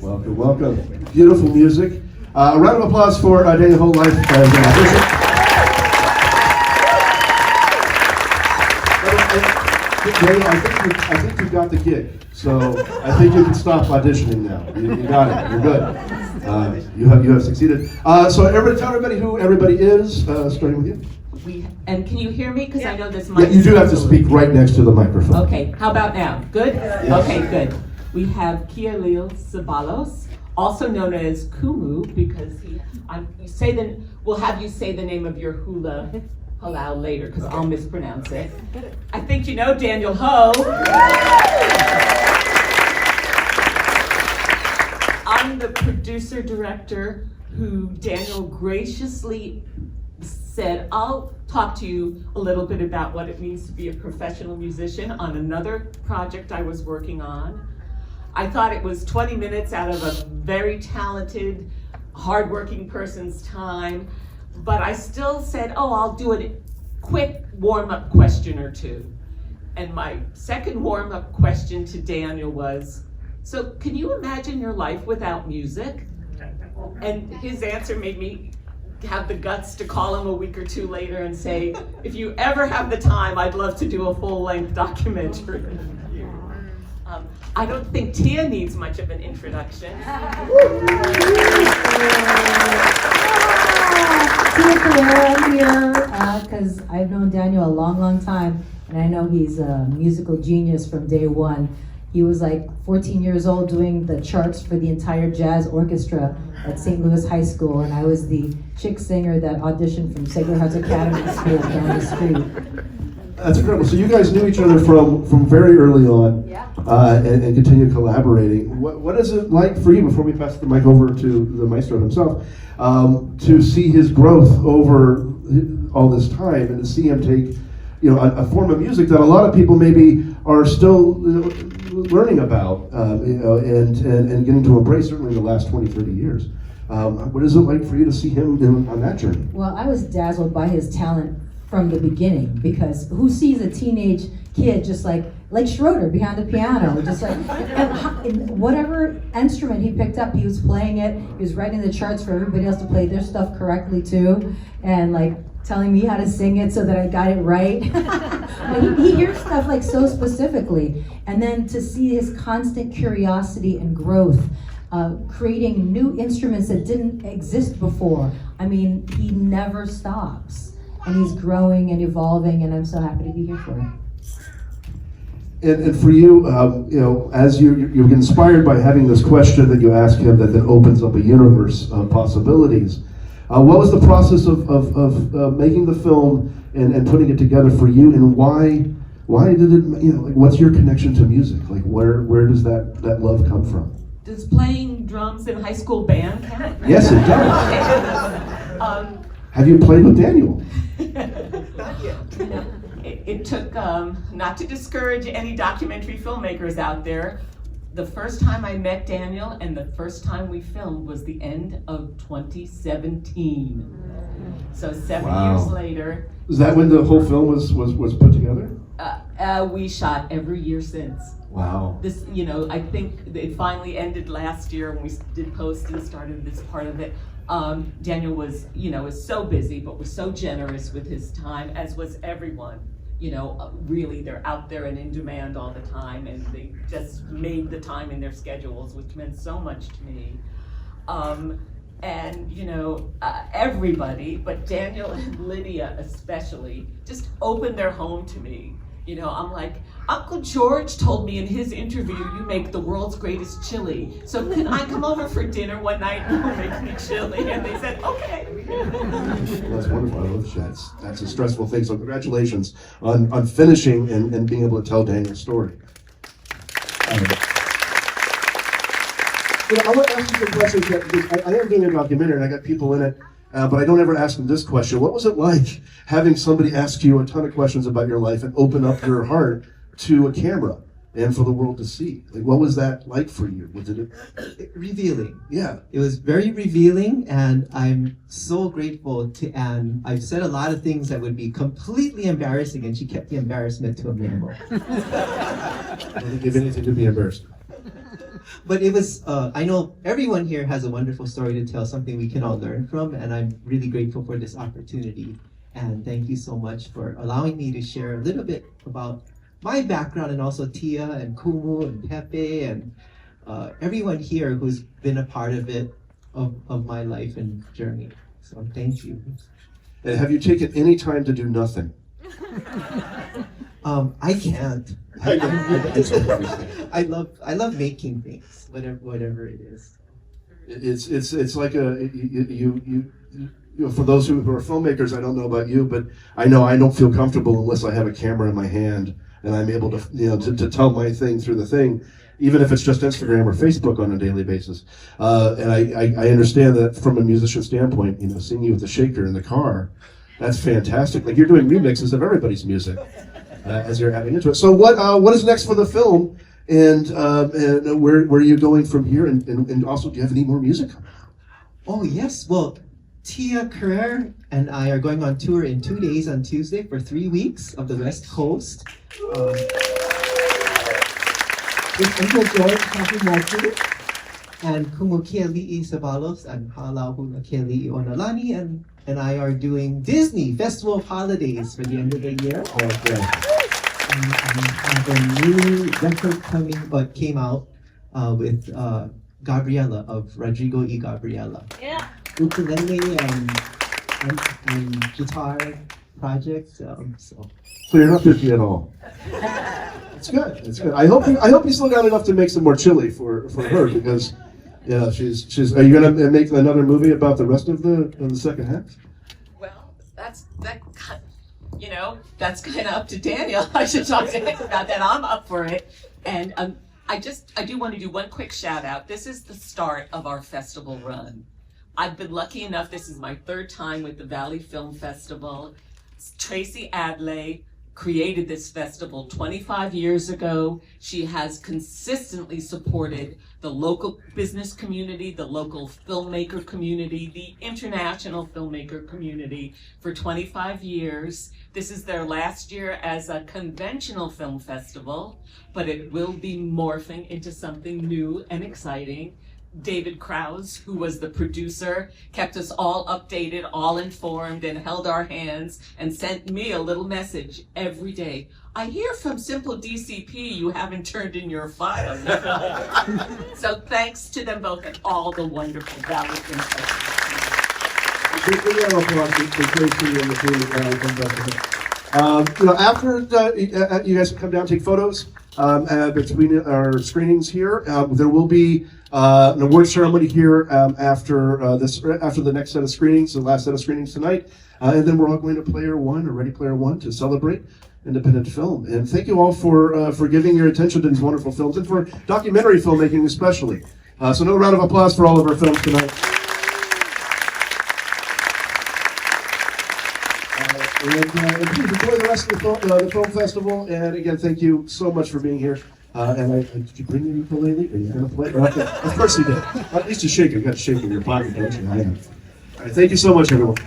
Welcome, welcome. Beautiful music. A round of applause for Daniel Whole Life as an audition. Daniel, I think you got the gig, so I think you can stop auditioning now. You got it. You're good. You have succeeded. So everybody, tell everybody who everybody is. Starting with you. And can you hear me? Because I know this mic. Yeah, you do have to speak right next to the microphone. Okay. How about now? Good. Yes. Okay. Good. We have Kialil Sabalos, also known as Kumu, because we'll have you say the name of your hula halal later, because I'll mispronounce it. I think you know Daniel Ho. I'm the producer director who Daniel graciously said, I'll talk to you a little bit about what it means to be a professional musician on another project I was working on. I thought it was 20 minutes out of a very talented, hardworking person's time, but I still said, I'll do a quick warm-up question or two. And my second warm-up question to Daniel was, so can you imagine your life without music? And his answer made me have the guts to call him a week or two later and say, if you ever have the time, I'd love to do a full-length documentary. I don't think Tia needs much of an introduction. Tia Pereira here, because I've known Daniel a long, long time, and I know he's a musical genius from day one. He was like 14 years old doing the charts for the entire jazz orchestra at St. Louis High School, and I was the chick singer that auditioned from Sacred Hearts Academy School down the street. That's incredible. So you guys knew each other from very early on, and continue collaborating. What is it like for you, before we pass the mic over to the maestro himself, to see his growth over all this time, and to see him take, a form of music that a lot of people maybe are still learning about, and getting to embrace, certainly in the last 20, 30 years. What is it like for you to see him on that journey? Well, I was dazzled by his talent from the beginning, because who sees a teenage kid just like Schroeder behind the piano, just like, and whatever instrument he picked up, he was playing it, he was writing the charts for everybody else to play their stuff correctly too, and like telling me how to sing it so that I got it right. he hears stuff like so specifically, and then to see his constant curiosity and growth, creating new instruments that didn't exist before. I mean, he never stops. And he's growing and evolving, and I'm so happy to be here for it. And for you, as you get inspired by having this question that you ask him that then opens up a universe of possibilities, what was the process of making the film and putting it together for you, and why did it, what's your connection to music? Like, where does that love come from? Does playing drums in high school band count? Yes, it does. Have you played with Daniel? Not yet. It took, not to discourage any documentary filmmakers out there, the first time I met Daniel and the first time we filmed was the end of 2017. So 7 years later. Is that when the whole film was put together? We shot every year since. Wow. This, I think it finally ended last year when we did post and started this part of it. Daniel was, is so busy, but was so generous with his time, as was everyone. Really, they're out there and in demand all the time, and they just made the time in their schedules, which meant so much to me. Everybody, but Daniel and Lydia especially, just opened their home to me. I'm like, Uncle George told me in his interview, you make the world's greatest chili. So can I come over for dinner one night and you'll make me chili? And they said, okay. Well, that's wonderful. I love that. That's a stressful thing. So congratulations on finishing and being able to tell Daniel's story. I want to ask you some questions. I am doing a documentary and I got people in it. But I don't ever ask them this question. What was it like having somebody ask you a ton of questions about your life and open up your heart to a camera and for the world to see? Like, what was that like for you? Was it revealing? Yeah. It was very revealing, and I'm so grateful to Anne. I've said a lot of things that would be completely embarrassing, and she kept the embarrassment to a minimum. I don't give anything to be embarrassed. But it was, I know everyone here has a wonderful story to tell, something we can all learn from, and I'm really grateful for this opportunity. And thank you so much for allowing me to share a little bit about my background, and also Tia and Kumu and Pepe and everyone here who's been a part of it, of my life and journey. So thank you. And have you taken any time to do nothing? I can't. I love making things, whatever it is. It's like you know, for those who are filmmakers, I don't know about you, but I know I don't feel comfortable unless I have a camera in my hand and I'm able to, you know, to tell my thing through the thing, even if it's just Instagram or Facebook on a daily basis. And I understand that from a musician standpoint, you know, seeing you with the shaker in the car, that's fantastic. Like, you're doing remixes of everybody's music as you're adding into it. So what is next for the film, and where are you going from here? And also, do you have any more music? Oh yes, well, Tia Kerr and I are going on tour in 2 days on Tuesday for 3 weeks of the West Coast. With Uncle George Kapumoku and Kumukiali'i Sabalos and Halahulakiali'i Onalani, and I are doing Disney Festival of Holidays for the end of the year. Okay. And I have a new record came out with Gabriela of Rodrigo y Gabriela. Yeah. Ukulele and guitar project. So So you're not 50 at all. It's good. It's good. I hope you still got enough to make some more chili for her, because yeah, she's. Are you gonna make another movie about the rest of the second half? Well, that's kind of up to Daniel. I should talk to him about that. I'm up for it. And I do want to do one quick shout out. This is the start of our festival run. I've been lucky enough, this is my 3rd time with the Valley Film Festival. Tracy Adley created this festival 25 years ago. She has consistently supported the local business community, the local filmmaker community, the international filmmaker community for 25 years. This is their last year as a conventional film festival, but it will be morphing into something new and exciting. David Krause, who was the producer, kept us all updated, all informed, and held our hands and sent me a little message every day. I hear from Simple DCP you haven't turned in your file. So thanks to them both and all the wonderful Valley Film Festival. Big round of applause for Tracy and the team at Valley Film Festival. You know, after you guys can come down and take photos between our screenings here, there will be an award ceremony here after the next set of screenings, the last set of screenings tonight, and then we're all going to Player One, or Ready Player One, to celebrate independent film. And thank you all for giving your attention to these wonderful films, and for documentary filmmaking especially. So another round of applause for all of our films tonight. And please enjoy the rest of the film festival. And again, thank you so much for being here. Did you bring your ukulele? Are you going to play? Okay. Of course you did. At least you shake it. You got to shake it in your pocket, don't you? I have. All right. Thank you so much, everyone.